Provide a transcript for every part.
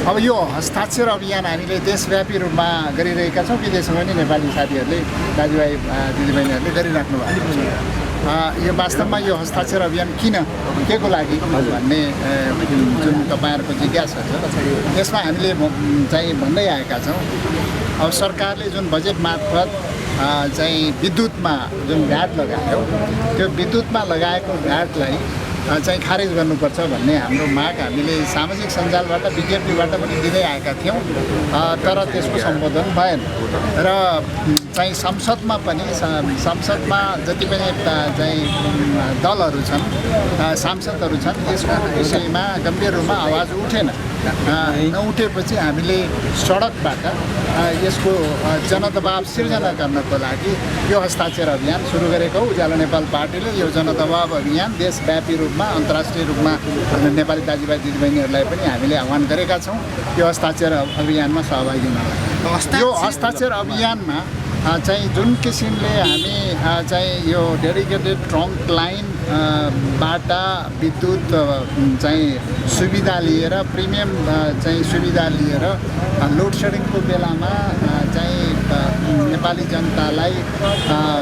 अब यो हस्ताक्षर अभियान हामीले देशव्यापी रूपमा गरिरहेका छौँ। विदेशमा पनि नेपाली साथीहरूले दाजुभाइ दिदीबहिनीहरूले गरिराख्नु भएको छ। यो वास्तवमा यो हस्ताक्षर अभियान किन के को लागि भन्ने जुन तपाईँहरूको जिज्ञासा छ त्यसमा हामीले चाहिँ भन्दै आएका छौँ। अब सरकारले जुन बजेट मार्फत चाहिँ विद्युतमा जुन भ्याट लगायो त्यो विद्युतमा लगाएको भ्याटलाई चाहिँ खारेज गर्नुपर्छ भन्ने हाम्रो माग हामीले सामाजिक सञ्जालबाट विज्ञप्तिबाट पनि दिँदै आएका थियौँ। तर त्यसको सम्बोधन भएन र चाहिँ संसदमा पनि संसदमा जति पनि चाहिँ दलहरू छन् सांसदहरू छन् यसको विषयमा गम्भीर रूपमा आवाज उठेन। नउठेपछि हामीले सडकबाट यसको जनदबाव सिर्जना गर्नको लागि यो हस्ताक्षर अभियान सुरु गरेको उज्यालो नेपाल पार्टीले यो जनदबाव अभियान देशव्यापी रूपमा अन्तर्राष्ट्रिय रूपमा नेपाली दाजुभाइ दिदीबहिनीहरूलाई पनि हामीले आह्वान गरेका छौँ यो हस्ताक्षर अभियानमा सहभागी हुन। यो हस्ताक्षर अभियानमा चाहिँ जुन किसिमले हामी चाहिँ यो डेडिकेटेड ट्रङ्क लाइन बाट विद्युत चाहिँ सुविधा लिएर प्रिमियम चाहिँ सुविधा लिएर लोड सेडिङको बेलामा चाहिँ नेपाली जनतालाई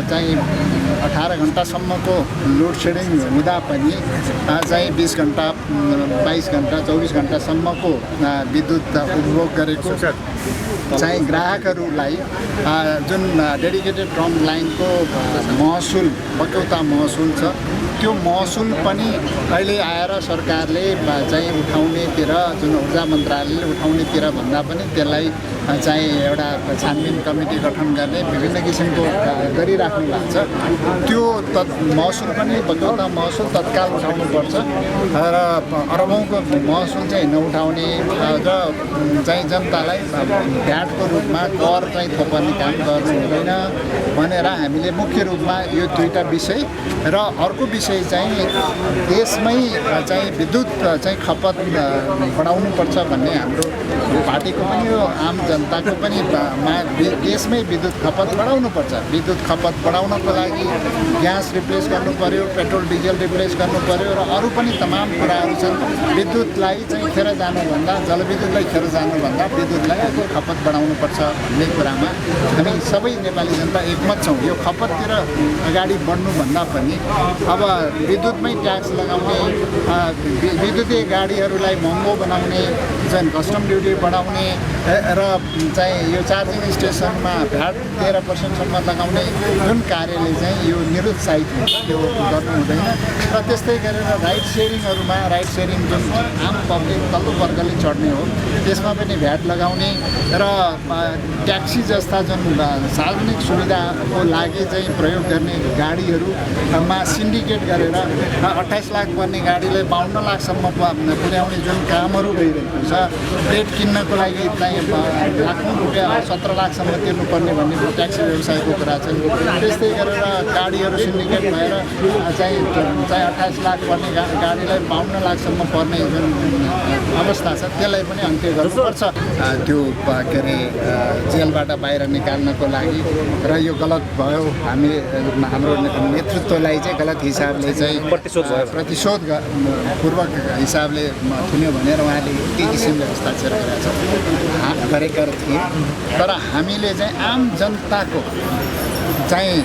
चाहिँ 18 घन्टासम्मको लोड सेडिङ हुँदा पनि चाहिँ 20 घन्टा 22 घन्टा 24 घन्टासम्मको विद्युत उपभोग गरेको चाहिँ ग्राहकहरूलाई जुन डेडिकेटेड ट्रङ्क लाइनको महसुल बक्यौता महसुल छ त्यो महसुल पनि अहिले आएर सरकारले चाहिँ उठाउनेतिर जुन ऊर्जा मन्त्रालयले उठाउनेतिर भन्दा पनि त्यसलाई चाहिँ एउटा छानबिन कमिटी गठन गर्ने विभिन्न किसिमको गरिराख्नु भएको छ। त्यो महसुल पनि बक्यौता महसुल तत्काल उठाउनुपर्छ र अरबौँको महसुल चाहिँ नउठाउने र चाहिँ जनतालाई भ्याटको रूपमा कर चाहिँ थोपर्ने काम गर्नु हुँदैन भनेर हामीले मुख्य रूपमा यो दुईवटा विषय र अर्को विषय चाहिँ देशमै चाहिँ विद्युत चाहिँ खपत बढाउनुपर्छ भन्ने हाम्रो पार्टीको पनि यो आम जनताको पनि देशमै विद्युत खपत बढाउनुपर्छ। विद्युत खपत बढाउनको लागि ग्यास रिप्लेस गर्नु पर्यो, पेट्रोल डिजल रिप्लेस गर्नु पर्यो र अरू पनि तमाम कुराहरू छन्। विद्युतलाई चाहिँ खेर जानुभन्दा जलविद्युतलाई खेर जानुभन्दा विद्युतलाई खपत बढाउनुपर्छ भन्ने कुरामा हामी सबै नेपाली जनता एकमत छौँ। यो खपततिर अगाडि बढ्नुभन्दा पनि अब विद्युतमै ट्याक्स लगाउने, विद्युतीय गाडीहरूलाई महँगो बनाउने, चाहिँ कस्टम ड्युटी बढाउने र चाहिँ यो चार्जिङ स्टेसनमा भ्याट 13% लगाउने जुन कार्यले चाहिँ यो निरुत्साहित हुन्छ त्यो गर्नु हुँदैन। र त्यस्तै गरेर राइड सेयरिङ जुन आम पब्लिक तल्लो वर्गले चढ्ने हो त्यसमा पनि भ्याट लगाउने र ट्याक्सी जस्ता जुन सार्वजनिक सुविधाको लागि चाहिँ प्रयोग गर्ने गाडीहरूमा सिन्डिकेट गरेर 28 लाख पर्ने गाडीलाई 52 लाखसम्म पुर्याउने जुन कामहरू भइरहेको छ। प्लेट किन्नको लागि चाहिँ लाखौँ रुपियाँ 17 लाखसम्म तिर्नुपर्ने भन्ने ट्याक्सी व्यवसायको कुरा छ। त्यस्तै गरेर गाडीहरू सिन्डिकेट भएर चाहिँ 28 लाख पर्ने गाडीलाई 52 लाखसम्म पर्ने जुन अवस्था छ त्यसलाई पनि अन्त्य गर्नुपर्छ। त्यो के अरे जेलबाट बाहिर निकाल्नको लागि र यो गलत भयो हाम्रो नेतृत्वलाई चाहिँ गलत हिसाबले चाहिँ प्रतिशोध पूर्वक हिसाबले थुन्यो भनेर उहाँले के किसिमले हस्ताक्षर गरेका थिए। तर हामीले चाहिँ आम जनताको चाहिँ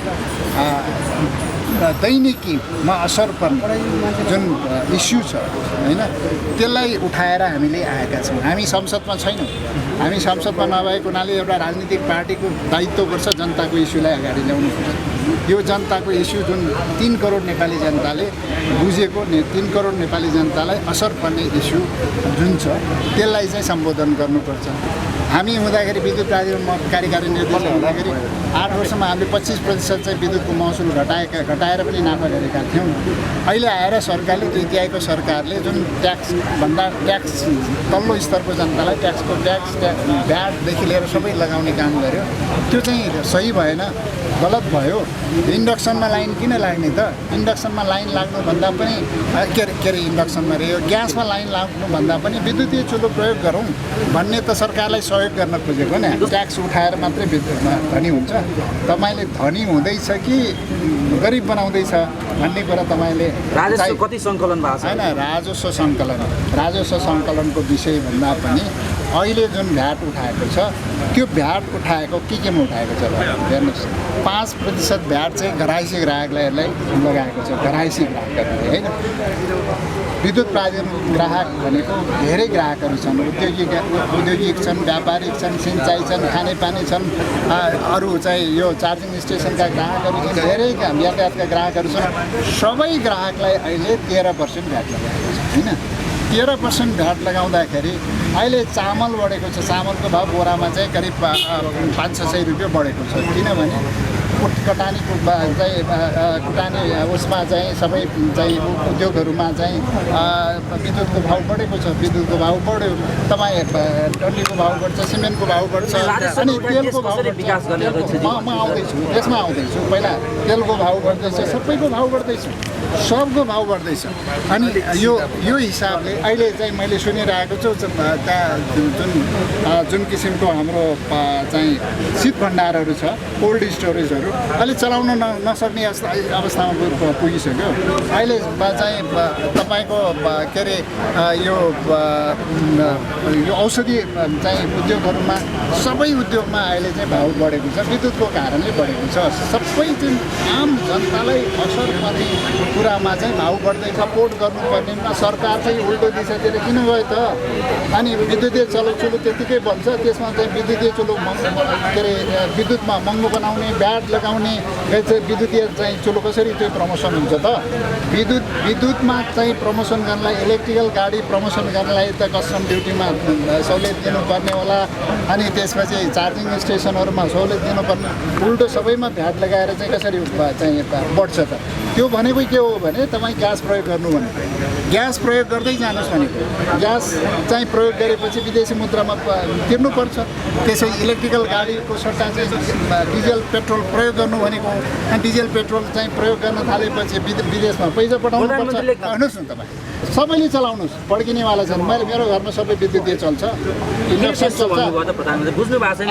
दैनिकीमा असर पर्ने जुन इस्यु छ हैन त्यसलाई उठाएर हामीले आएका छौँ। हामी संसदमा छैनौँ। हामी संसदमा नभएको हुनाले एउटा राजनीतिक पार्टीको दायित्व पर्छ जनताको इस्युलाई अगाडि ल्याउनुपर्छ। यो जनताको इस्यु जुन 3 करोड नेपाली जनताले बुझेको 3 करोड नेपाली जनतालाई असर पर्ने इस्यु जुन छ त्यसलाई चाहिँ सम्बोधन गर्नुपर्छ। हामी हुँदाखेरि विद्युत प्राधिकरण कार्यकारी निर्देशक हुँदाखेरि 8 वर्षमा हामीले 25% चाहिँ विद्युतको महसुल घटाएर पनि नाफा गरेका थियौँ। अहिले आएर सरकारले द्वितीयको सरकारले जुन ट्याक्स तल्लो स्तरको जनतालाई ट्याक्स भ्याटदेखि लिएर सबै लगाउने काम गर्यो। त्यो चाहिँ सही भएन, गलत भयो। इन्डक्सनमा लाइन किन लाग्ने त? इन्डक्सनमा लाइन लाग्नुभन्दा पनि के अरे इन्डक्सनमा रे ग्यासमा लाइन लाग्नुभन्दा पनि विद्युतीय चुलो प्रयोग गरौँ भन्ने त सरकारलाई सहयोग गर्न खोजेको नि। ट्याक्स उठाएर मात्रै विद्युतमा धनी हुन्छ? तपाईँले धनी हुँदैछ कि गरिब बनाउँदैछ भन्ने कुरा तपाईँले राजस्व कति सङ्कलन भएको छ? होइन, राजस्व सङ्कलनको विषय भन्दा पनि अहिले जुन भ्याट उठाएको छ त्यो भ्याट उठाएको केमा उठाएको छ हेर्नुहोस् 5% भ्याट चाहिँ घराइसी ग्राहकलाई लगाएको छ घराइसी ग्राहकहरूले होइन विद्युत प्राधिकरण ग्राहक भनेको धेरै ग्राहकहरू छन् औद्योगिक छन् व्यापारिक छन् सिँचाइ छन् खानेपानी छन् अरू चाहिँ यो चार्जिङ स्टेसनका ग्राहकहरू छन् धेरै यातायातका ग्राहकहरू छन् सबै ग्राहकलाई अहिले 13% भ्याट लगाएको छ होइन 13% भ्याट लगाउँदाखेरि अहिले चामल बढेको छ चामलको भाव बोरामा चाहिँ करिब 500-600 रुपियाँ बढेको छ किनभने कटानीको चाहिँ कुटानी उसमा चाहिँ सबै चाहिँ उद्योगहरूमा चाहिँ विद्युतको भाउ बढेको छ विद्युतको भाउ बढ्यो तपाईँ डन्डीको भाउ बढ्छ सिमेन्टको भाउ बढ्छ अनि तेलको भाउ म आउँदैछु त्यसमा आउँदैछु पहिला तेलको भाउ बढ्दैछ सबैको भाउ बढ्दैछ सबको भाउ बढ्दैछ अनि यो हिसाबले अहिले चाहिँ मैले सुनिरहेको छु त्यहाँ जुन किसिमको हाम्रो चाहिँ शीत भण्डारहरू छ कोल्ड स्टोरेजहरू अहिले चलाउन नसक्ने अवस्थामा पुगिसक्यो अहिले चाहिँ तपाईँको के अरे यो औषधि चाहिँ उद्योगहरूमा सबै उद्योगमा अहिले चाहिँ भाउ बढेको छ विद्युतको कारणले बढेको छ सबै चाहिँ आम जनतालाई असर पर्ने कुरामा चाहिँ भाउ बढ्दैछ पोर्ट गर्नुपर्नेमा सरकार चाहिँ उल्टो दिशातिर किन गयो त अनि विद्युतीय चलो त्यतिकै बन्छ त्यसमा चाहिँ विद्युतीय चुलो के अरे विद्युतमा महँगो बनाउने ब्याट लगाउने विद्युतीय चाहिँ चुलो कसरी त्यो प्रमोसन हुन्छ त विद्युतमा चाहिँ प्रमोसन गर्नलाई इलेक्ट्रिकल गाडी प्रमोसन गर्नलाई त कस्टम ड्युटीमा सहुलियत दिनुपर्ने होला अनि त्यसपछि चार्जिङ स्टेसनहरूमा सहुलियत दिनुपर्ने उल्टो सबैमा भ्याट लगाएर चाहिँ कसरी चाहिँ बढ्छ त त्यो भनेको के हो भने तपाईँ ग्यास प्रयोग गर्नु भने ग्यास प्रयोग गर्दै जानुहोस् भनेको ग्यास चाहिँ प्रयोग गरेपछि विदेशी मुद्रामा तिर्नुपर्छ त्यसपछि इलेक्ट्रिकल गाडीको सट्टा चाहिँ डिजल पेट्रोल प्रयोग गर्नु भनेको अनि डिजल पेट्रोल चाहिँ प्रयोग गर्न थालेपछि विदेशमा पैसा पठाउनु पर्छ हेर्नुहोस् न तपाईँ सबैले चलाउनुहोस् पड्किनेवाला छन् मेरो घरमा सबै विद्युतीय चल्छ इन्डक्सन चल्छ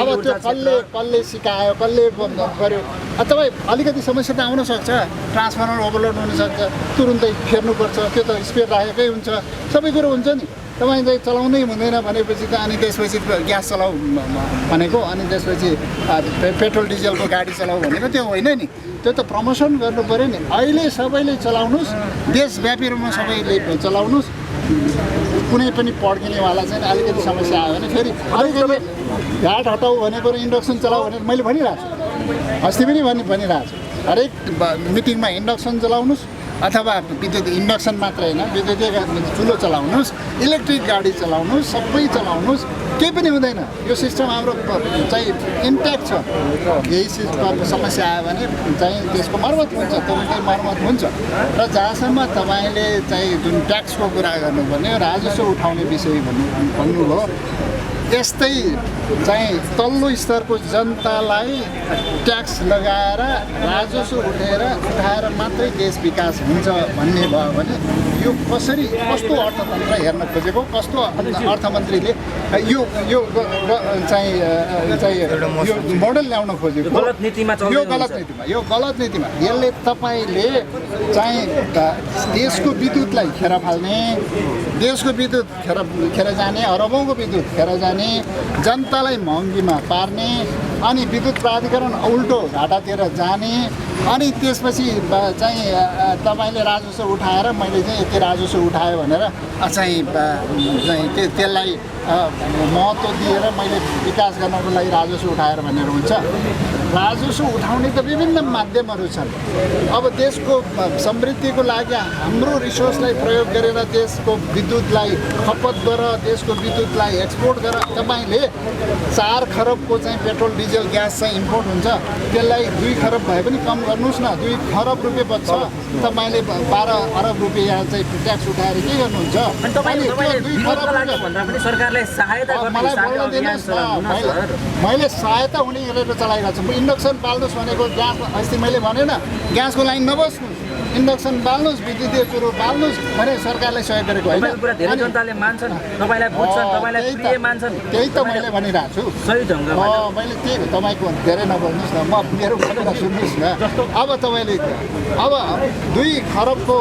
अब त्यो कसले सिकायो कसले गर्यो तपाईँ अलिकति समस्या त आउन सक्छ ट्रान्सफर्मर ओभरलोड हुनसक्छ तुरुन्तै फेर्नुपर्छ त्यो त स्पेयर राखेकै हुन्छ सबै कुरो हुन्छ नि तपाईँ चाहिँ चलाउनै हुँदैन भनेपछि त अनि त्यसपछि ग्यास चलाऊ भनेको अनि त्यसपछि पेट्रोल डिजलको गाडी चलाऊ भनेको त्यो होइन नि त्यो त प्रमोसन गर्नु पऱ्यो नि अहिले सबैले चलाउनुहोस् देशव्यापी रूपमा सबैले चलाउनुहोस् कुनै पनि पड्किनेवाला चाहिँ अलिकति समस्या आयो भने फेरि अलिकति भ्याट हटाऊ भनेको इन्डक्सन चलाऊ भनेर मैले भनिरहेको छु अस्ति पनि भनिरहेको छु हरेक मिटिङमा इन्डक्सन चलाउनुहोस् अथवा विद्युत इन्डक्सन मात्रै होइन विद्युतीय चुलो चलाउनुहोस् इलेक्ट्रिक गाडी चलाउनुहोस् सबै चलाउनुहोस् केही पनि हुँदैन यो सिस्टम हाम्रो चाहिँ इम्प्याक्ट छ यही सिस्टमको समस्या आयो भने चाहिँ त्यसको मर्मत हुन्छ तुरुन्तै मर्मत हुन्छ र जहाँसम्म तपाईँले चाहिँ जुन ट्याक्सको कुरा गर्नुपर्ने राजस्व उठाउने विषय भन्नुभयो यस्तै चाहिँ तल्लो स्तरको जनतालाई ट्याक्स लगाएर राजस्व उठाएर मात्रै देश विकास हुन्छ भन्ने भयो भने यो कस्तो अर्थतन्त्र हेर्न खोजेको कस्तो अर्थमन्त्रीले यो चाहिँ यो मोडल ल्याउन खोजेको यो गलत नीतिमा यसले तपाईँले चाहिँ देशको विद्युतलाई खेर फाल्ने देशको विद्युत खेर जाने अरबौँको विद्युत खेर जाने जनतालाई महँगीमा पार्ने अनि विद्युत प्राधिकरण उल्टो घाटातिर जाने अनि त्यसपछि चाहिँ तपाईँले राजस्व उठाएर मैले चाहिँ यति राजस्व उठायो भनेर चाहिँ त्यसलाई महत्त्व दिएर मैले विकास गर्नको लागि राजस्व उठाएर भनेर हुन्छ राजस्व उठाउने त विभिन्न माध्यमहरू छन् अब देशको समृद्धिको लागि हाम्रो रिसोर्सलाई प्रयोग गरेर देशको विद्युतलाई खपत गर देशको विद्युतलाई एक्सपोर्ट गर तपाईँले 4 खरबको चाहिँ पेट्रोल डिजल ग्यास चाहिँ इम्पोर्ट हुन्छ त्यसलाई 2 खरब भए पनि कम गर्नुहोस् न 2 खरब रुपियाँ बच्छ तपाईँले 12 अरब रुपियाँ चाहिँ ट्याक्स उठाएर के गर्नुहुन्छ मैले सहायता हुने गरेर चलाइरहेको छु इन्डक्सन बाल्नुहोस् भनेको ग्यास अस्ति मैले भनेन ग्यासको लाइन नबस्नु इन्डक्सन बाल्नुहोस् विद्युतीय चुलो बाल्नुहोस् भने सरकारलाई सहयोग गरेको होइन त्यही त मैले भनिरहेको छु मैले त्यही तपाईँको धेरै नबोल्नुहोस् न म मेरो कुरा सुन्नुहोस् न अब तपाईँले अब 2 खरबको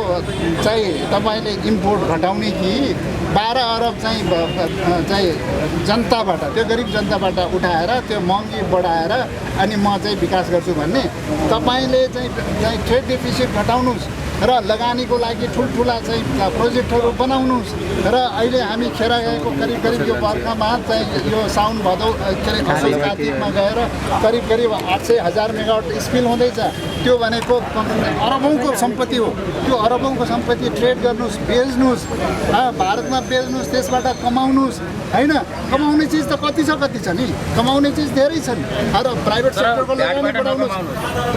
चाहिँ तपाईँले इम्पोर्ट घटाउने कि 12 अरब चाहिँ जनताबाट, त्यो गरिब जनताबाट उठाएर त्यो महँगी बढाएर अनि म चाहिँ विकास गर्छु भन्ने, तपाईँले चाहिँ ट्रेड डेफिसिट घटाउनुहोस् र लगानीको लागि ठुल्ठुला चाहिँ प्रोजेक्टहरू बनाउनुहोस् र अहिले हामी खेर गएको करिब यो बर्खामा चाहिँ यो साउन भदौ के अरे असोज कार्तिकमा गएर करिब 800,000 मेगावाट स्पिल हुँदैछ। त्यो भनेको अरबौँको सम्पत्ति हो। त्यो अरबौँको सम्पत्ति ट्रेड गर्नुहोस्, बेच्नुहोस्, भारतमा बेच्नुहोस्, त्यसबाट कमाउनुहोस् होइन। कमाउने चिज त कति छ नि, कमाउने चिज धेरै छन्। र प्राइभेट सेक्टरको लगानी बढाउनुहोस्,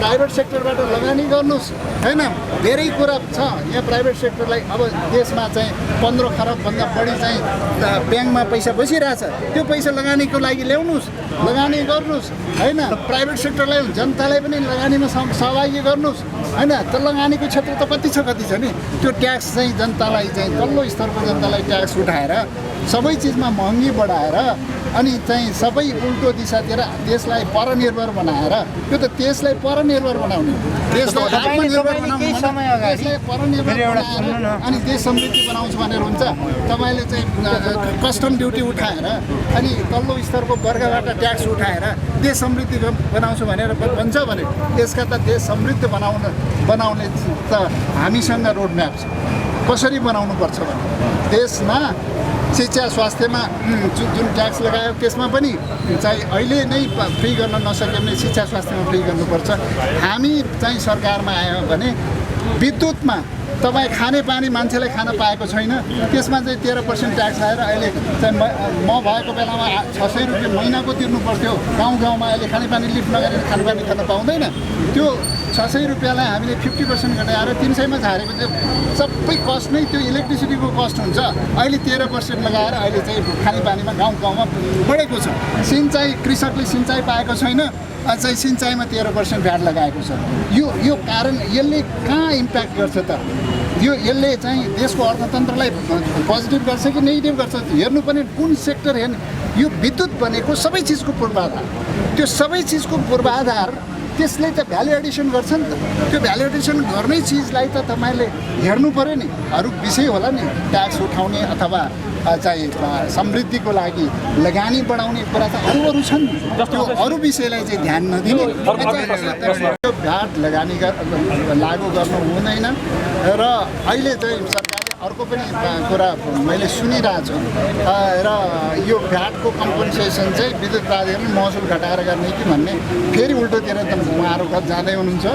प्राइभेट सेक्टरबाट लगानी गर्नुहोस् होइन। धेरै कुरा छ यहाँ प्राइभेट सेक्टरलाई। अब देशमा चाहिँ 15 खरबभन्दा बढी चाहिँ ब्याङ्कमा पैसा बसिरहेछ, त्यो पैसा लगानीको लागि ल्याउनुहोस्, लगानी गर्नुहोस् होइन। प्राइभेट सेक्टरलाई, जनतालाई पनि लगानीमा सहभागी गर्नुहोस् होइन। त्यो लगानीको क्षेत्र त कति छ नि। त्यो ट्याक्स चाहिँ जनतालाई चाहिँ तल्लो स्तरको जनतालाई ट्याक्स उठाएर सबै चिजमा महँगी बढाएर अनि चाहिँ सबै उल्टो दिशातिर देशलाई परनिर्भर बनाएर, त्यो त देशलाई परनिर्भर बनाउने, देशलाई आत्मनिर्भर बनाउने, देशलाई परनिर्भर बनाएर अनि देश समृद्धि बनाउँछ भनेर हुन्छ। तपाईँले चाहिँ कस्टम ड्युटी उठाएर अनि तल्लो स्तरको वर्गबाट ट्याक्स उठाएर देश समृद्धि बनाउँछु भनेर भन्छ भने यसका त देश समृद्ध बनाउने त हामीसँग रोडम्याप छ। कसरी बनाउनुपर्छ भने देशमा शिक्षा स्वास्थ्यमा जुन ट्याक्स लगायो त्यसमा पनि चाहिँ अहिले नै फ्री गर्न नसक्यो भने शिक्षा स्वास्थ्यमा फ्री गर्नुपर्छ। हामी चाहिँ सरकारमा आयो भने विद्युतमा तपाईँ खाने पानी मान्छेले खान पाएको छैन, त्यसमा चाहिँ 13% ट्याक्स आएर अहिले चाहिँ म भएको बेलामा 600 रुपियाँ महिनाको तिर्नु पर्थ्यो। गाउँमा अहिले खानेपानी लिफ्ट नगरेर खानेपानी खान पाउँदैन। त्यो 600 रुपियाँलाई हामीले 50% घटाएर 300मा झारेपछि सबै कस्ट नै त्यो इलेक्ट्रिसिटीको कस्ट हुन्छ। अहिले 13% लगाएर अहिले चाहिँ खानेपानीमा गाउँमा बढेको छ। सिँचाइ, कृषकले सिँचाइ पाएको छैन, चाहिँ सिँचाइमा 13% भ्याट लगाएको छ। यो कारण यसले कहाँ इम्प्याक्ट गर्छ त? यसले चाहिँ देशको अर्थतन्त्रलाई पोजिटिभ गर्छ कि नेगेटिभ गर्छ हेर्नु पनि कुन सेक्टर हेर्ने। यो विद्युत भनेको सबै चिजको पूर्वाधार, त्यो सबै चिजको पूर्वाधार त्यसले त भ्यालु एडिसन गर्छ नि त। त्यो भ्यालु एडिसन गर्ने चिजलाई त तपाईँले हेर्नु पऱ्यो नि। अरू विषय होला नि, ट्याक्स उठाउने अथवा चाहिँ समृद्धिको लागि लगानी बढाउने कुरा त अरू छन्। त्यो अरू विषयलाई चाहिँ ध्यान नदिने, त्यो भ्याट लगानी लागू गर्नु हुँदैन। र अहिले चाहिँ सरकारले अर्को पनि कुरा मैले सुनिरहेको छु र यो भ्याटको कम्पन्सेसन चाहिँ विद्युत प्राधिकरण महसुल घटाएर गर्ने कि भन्ने फेरि उल्टोतिर त उहाँहरू जाँदै हुनुहुन्छ।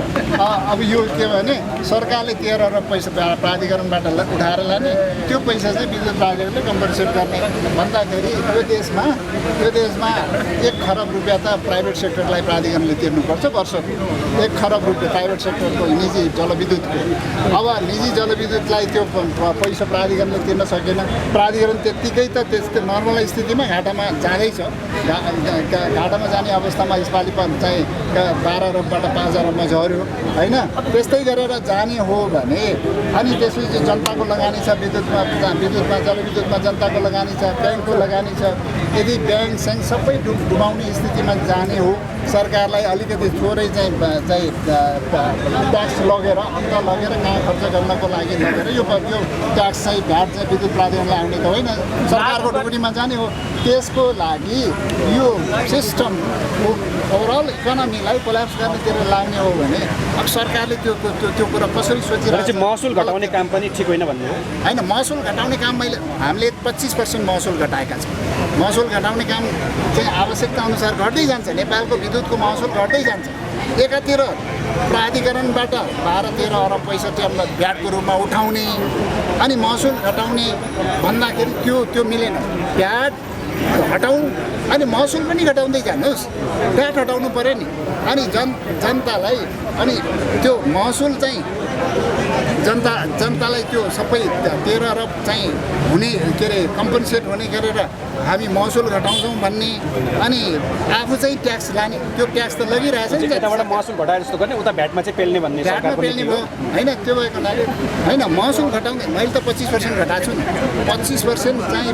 अब यो के भने सरकारले 13 अरब पैसा प्राधिकरणबाट उठाएर लाने, त्यो पैसा चाहिँ विद्युत प्राधिकरणले कम्पन्सेट गर्ने भन्दाखेरि यो देशमा 1 खरब रुपियाँ त प्राइभेट सेक्टरलाई प्राधिकरणले तिर्नुपर्छ वर्षको। 1 खरब रुपियाँ प्राइभेट सेक्टरको निजी जलविद्युतको। अब निजी जलविद्युतलाई त्यो पैसा प्राधिकरणले तिर्न सकेन। प्राधिकरण त्यत्तिकै त त्यस्तै नर्मल स्थितिमा घाटामा जाँदैछ। घाटामा जाने अवस्थामा यसपालि चाहिँ 12 अरबबाट 5 अरबमा झऱ्यो होइन। त्यस्तै गरेर जाने हो भने अनि त्यसपछि जनताको लगानी छ, विद्युतमा जलविद्युतमा जनताको लगानी छ, ब्याङ्कको लगानी छ। यदि ब्याङ्क स्याङ्क सबै डुबाउने स्थितिमा जाने हो, सरकारलाई अलिकति थोरै चाहिँ ट्याक्स लगेर अन्त लगेर कहाँ खर्च गर्नको लागि लगेर यो ट्याक्स चाहिँ भ्याट चाहिँ विद्युत प्राधिकरणलाई आउने त होइन, सरकारको ढुकुटीमा जाने हो। त्यसको लागि यो सिस्टम ओभरअल इकोनोमीलाई कोल्याप्स गर्नेतिर लाग्ने हो भने अब सरकारले त्यो कुरा कसरी सोचिरहेको छ? महसुल घटाउने काम पनि ठिक होइन भन्ने हो होइन। महसुल घटाउने काम हामीले 25% महसुल घटाएका छौँ। महसुल घटाउने काम चाहिँ आवश्यकता अनुसार घट्दै जान्छ। नेपालको विद्युतको महसुल घट्दै जान्छ। एकातिर प्राधिकरणबाट 12-13 अरब पैसा भ्याटको रूपमा उठाउने अनि महसुल घटाउने भन्दाखेरि त्यो मिलेन। भ्याट हटाउँ अनि महसुल पनि घटाउँदै जानुहोस्, भ्याट हटाउनु पऱ्यो नि। अनि जनतालाई अनि त्यो महसुल चाहिँ जनतालाई त्यो सबै 13 अरब चाहिँ हुने के अरे कम्पन्सेट हुने गरेर हामी महसुल घटाउँछौँ भन्ने अनि आफू चाहिँ ट्याक्स लाने, त्यो ट्याक्स त लगिरहेछ नि। यताबाट महसुल घटाएर जस्तो गर्ने, उता भ्याटमा चाहिँ पेल्ने भन्ने भ्याटमा पेल्ने भयो होइन। त्यो भएको लागि होइन, महसुल घटाउने मैले त 25% घटाएको छु नि। 25% चाहिँ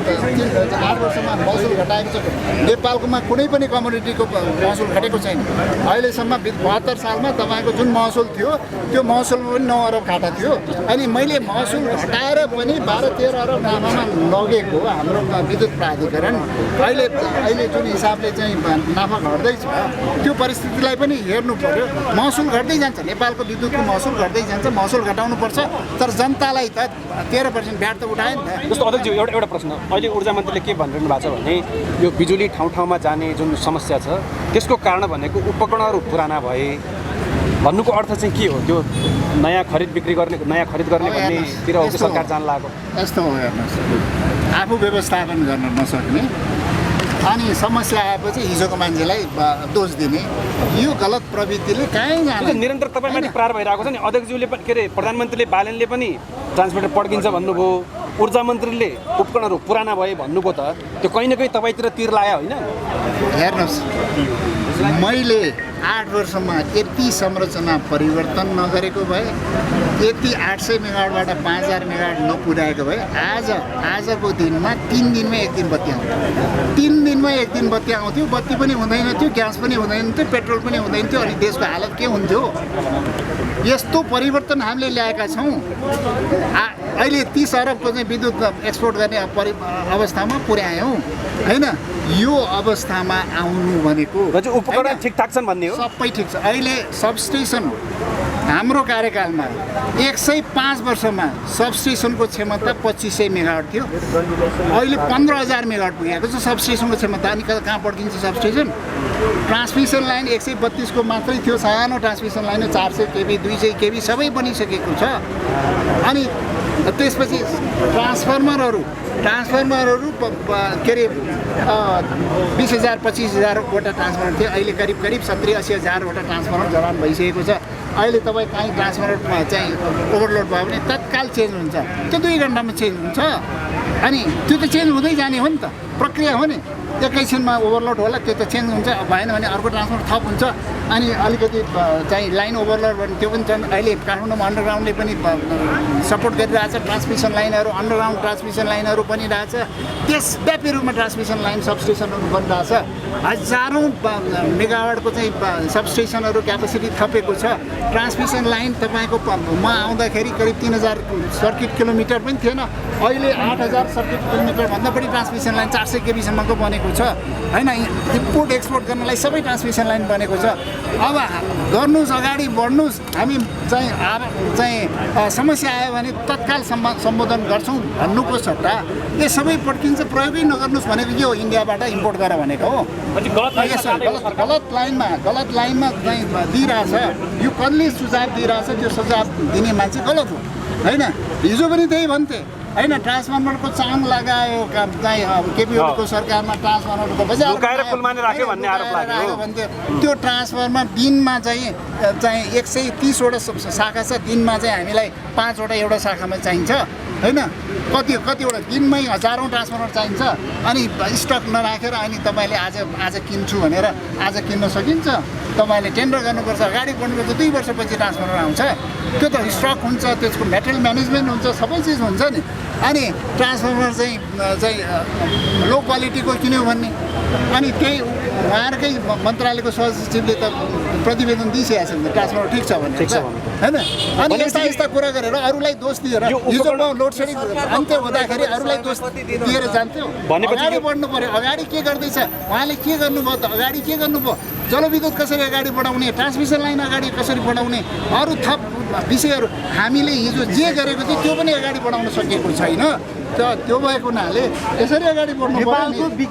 8 वर्षमा महसुल घटाएको छ। नेपालकोमा कुनै पनि कमोडिटीको महसुल घटेको छैन अहिलेसम्म। 72 सालमा तपाईँको जुन महसुल थियो त्यो महसुलमा पनि 9 अरब घाटा थियो। अनि मैले महसुल घटाएर पनि 12-13 अरब नाफामा लगेको हाम्रो विद्युत प्राधिकरण अहिले जुन हिसाबले चाहिँ नाफा घट्दैछ त्यो परिस्थितिलाई पनि हेर्नु पर्यो। महसुल घट्दै जान्छ, नेपालको विद्युतको महसुल घट्दै जान्छ, महसुल घटाउनुपर्छ, तर जनतालाई त 13% भ्याट त उठायो नि त। जस्तो अध्यक्षज्यू एउटा प्रश्न, अहिले ऊर्जा मन्त्रीले के भनिरहनु भएको छ भने यो बिजुली ठाउँ ठाउँमा जाने जुन समस्या छ त्यसको कारण भनेको उपकरणहरू पुराना भए भन्नुको अर्थ चाहिँ के हो? त्यो नयाँ खरिद गर्ने भन्नेतिर हो कि सरकार जान लाग्यो? यस्तो हो, हेर्नुहोस्, आफू व्यवस्थापन गर्न नसक्ने अनि समस्या आएपछि हिजोको मान्छेलाई दोष दिने यो गलत प्रवृत्तिले कहीँ जान्छ। निरन्तर तपाईँमाथि प्रहार भइरहेको छ नि। अध्यक्षज्यूले पनि के अरे प्रधानमन्त्रीले बालनले पनि ट्रान्समिटर पड्किन्छ भन्नुभयो, ऊर्जा मन्त्रीले उपकरणहरू पुराना भए भन्नुभयो, त त्यो कहीँ न कहीँ तपाईँतिर तिर लाग्यो होइन? हेर्नुहोस्, मैले 8 वर्षमा यति संरचना परिवर्तन नगरेको भए, यति 800 मेगावाटबाट 5000 मेगावाट नपुर्याएको भए आजको दिनमा 3 दिनमा 1 दिन बत्ती आउँथ्यो। 3 दिनमा 1 दिन बत्ती आउँथ्यो, बत्ती पनि हुँदैन थियो, ग्यास पनि हुँदैन थियो, पेट्रोल पनि हुँदैन थियो, अनि देशको हालत के हुन्थ्यो? यस्तो परिवर्तन हामीले ल्याएका छौँ। अहिले 30 अरबको चाहिँ विद्युत एक्सपोर्ट गर्ने अवस्थामा पुर्यायौँ होइन? यो अवस्थामा आउनु भनेको उपकरण ठिकठाक छन् भन्ने हो? सबै ठिक छ। अहिले सबस्टेसन हाम्रो कार्यकालमा 105 वर्षमा सबस्टेसनको क्षमता 2500 मेगावाट थियो, अहिले 15000 मेगावाट पुगेको छ सबस्टेसनको क्षमता। अनि कहाँ पड्किन्छ सबस्टेसन? ट्रान्समिसन लाइन 132 को मात्रै थियो, सानो ट्रान्समिसन लाइन 400 केबी 200 केबी सबै बनिसकेको छ। अनि त्यसपछि ट्रान्सफर्मरहरू के अरे 20,000 25,000वटा ट्रान्सफर्मर थियो, अहिले करिब 70-80 हजारवटा ट्रान्सफर्मर जवान भइसकेको छ। अहिले तपाईँ काहीँ ट्रान्सफर्मरमा चाहिँ ओभरलोड भयो भने तत्काल चेन्ज हुन्छ, त्यो 2 घन्टामा चेन्ज हुन्छ। अनि त्यो त चेन्ज हुँदै जाने हो नि त, प्रक्रिया हो नि। एकैछिनमा ओभरलोड होला, त्यो त चेन्ज हुन्छ, भएन भने अर्को ट्रान्सफर्मर थप हुन्छ। अनि अलिकति चाहिँ लाइन ओभरलोड भने त्यो पनि छन्। अहिले काठमाडौँमा अन्डरग्राउन्डले पनि सपोर्ट गरिरहेछ, ट्रान्समिसन लाइनहरू अन्डरग्राउन्ड ट्रान्समिसन लाइनहरू बनिरहेछ, देशव्यापी रूपमा ट्रान्समिसन लाइन सबस्टेसनहरू बनिरहेछ। हजारौँ मेगावाटको चाहिँ सबस्टेसनहरू क्यापेसिटी थपेको छ। ट्रान्समिसन लाइन तपाईँको म आउँदाखेरि करिब 3000 सर्किट किलोमिटर पनि थिएन, अहिले 8000 सर्किट किलोमिटरभन्दा बढी ट्रान्समिसन लाइन 400 केबीसम्मको बनेको छ होइन? इम्पोर्ट एक्सपोर्ट गर्नलाई सबै ट्रान्समिसन लाइन बनेको छ। अब गर्नुहोस्, अगाडि बढ्नुहोस्। हामी चाहिँ समस्या आयो भने तत्काल सम्बोधन गर्छौँ भन्नुको सट्टा यो सबै पड्किन्छ प्रयोगै नगर्नुहोस् भनेको के हो? इन्डियाबाट इम्पोर्ट गर भनेको हो? गलत लाइनमा चाहिँ दिइरहेछ। यो कसले सुझाव दिइरहेछ, त्यो सुझाव दिने मान्छे गलत हो होइन? हिजो पनि त्यही भन्थे होइन? ट्रान्सफर्मरको चाङ लगायो चाहिँ केपीओलीको सरकारमा, ट्रान्सफर्मरको बजार भन्थ्यो। त्यो ट्रान्सफर्मर दिनमा चाहिँ 130वटा शाखा छ, दिनमा चाहिँ हामीलाई 5वटा एउटा शाखामा चाहिन्छ होइन? कतिवटा दिनमै हजारौँ ट्रान्सफर्मर चाहिन्छ। अनि स्टक नराखेर अनि तपाईँले आज किन्छु भनेर आज किन्न सकिन्छ? तपाईँले टेन्डर गर्नुपर्छ, अगाडि बढ्नुपर्छ, 2 वर्षपछि ट्रान्सफर्मर आउँछ। त्यो त स्टक हुन्छ, त्यसको मेटेरियल म्यानेजमेन्ट हुन्छ, सबै चिज हुन्छ नि। अनि ट्रान्सफर्मर चाहिँ लो क्वालिटीको किन्यो भन्ने, अनि त्यही उहाँहरूकै मन्त्रालयको सहसचिवले त प्रतिवेदन दिइसकेको छ नि ट्रान्सफर्मर ठिक छ भने होइन? अनि यस्ता कुरा गरेर अरूलाई दोष दिएर हिजो लोड सेडिङ अन्त्य हुँदाखेरि अरूलाई दोष दिएर जान्थ्यो। अगाडि बढ्नु पर्यो। अगाडि के गर्दैछ उहाँले? के गर्नुभयो त? अगाडि के गर्नुभयो? जलविद्युत कसरी अगाडि बढाउने, ट्रान्समिसन लाइन अगाडि कसरी बढाउने, अरू थप विषयहरू हामीले हिजो जे गरेको थियो त्यो पनि अगाडि बढाउन सकेको छैन। त्यो भएको हुनाले यसरी अगाडि बढ्नु पर्यो।